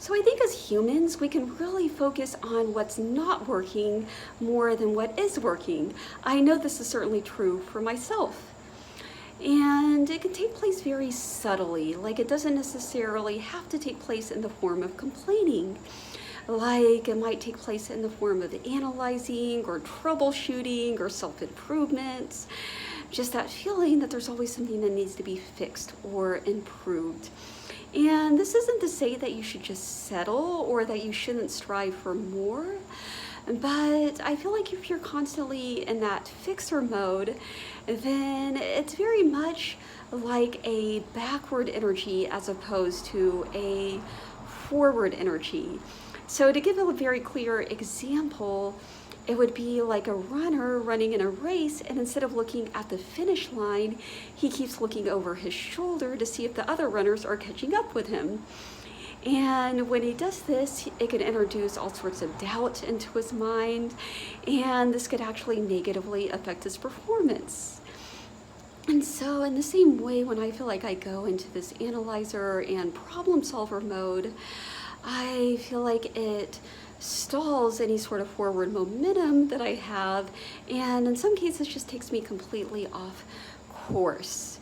So I think as humans, we can really focus on what's not working more than what is working. I know this is certainly true for myself. And it can take place very subtly, like it doesn't necessarily have to take place in the form of complaining. Like it might take place in the form of analyzing or troubleshooting or self-improvement. Just that feeling that there's always something that needs to be fixed or improved. And this isn't to say that you should just settle or that you shouldn't strive for more, but I feel like if you're constantly in that fixer mode, then it's very much like a backward energy as opposed to a forward energy. So to give a very clear example, it would be like a runner running in a race, and instead of looking at the finish line, he keeps looking over his shoulder to see if the other runners are catching up with him. And when he does this, it can introduce all sorts of doubt into his mind, and this could actually negatively affect his performance. And so in the same way, when I feel like I go into this analyzer and problem solver mode, I feel like it stalls any sort of forward momentum that I have, and in some cases just takes me completely off course.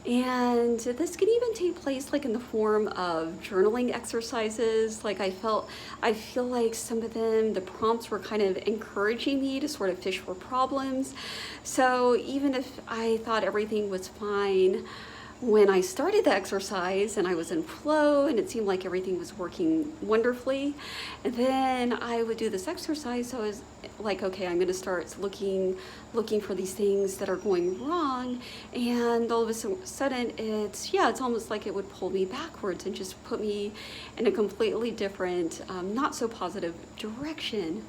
And this can even take place like in the form of journaling exercises. Like I feel like some of them, the prompts were kind of encouraging me to sort of fish for problems. So even if I thought everything was fine when I started the exercise and I was in flow and it seemed like everything was working wonderfully, and then I would do this exercise, so I was like, okay, I'm going to start looking for these things that are going wrong, and all of a sudden it's almost like it would pull me backwards and just put me in a completely different, not so positive direction.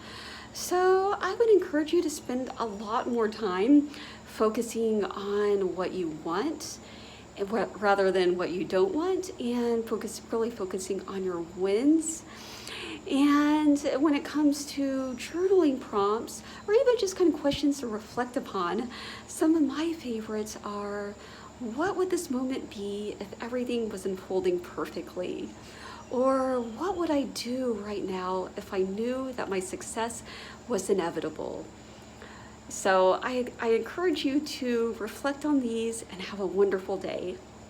So I would encourage you to spend a lot more time focusing on what you want rather than what you don't want, and really focusing on your wins. And when it comes to journaling prompts, or even just kind of questions to reflect upon, some of my favorites are, what would this moment be if everything was unfolding perfectly? Or what would I do right now if I knew that my success was inevitable? So I encourage you to reflect on these and have a wonderful day.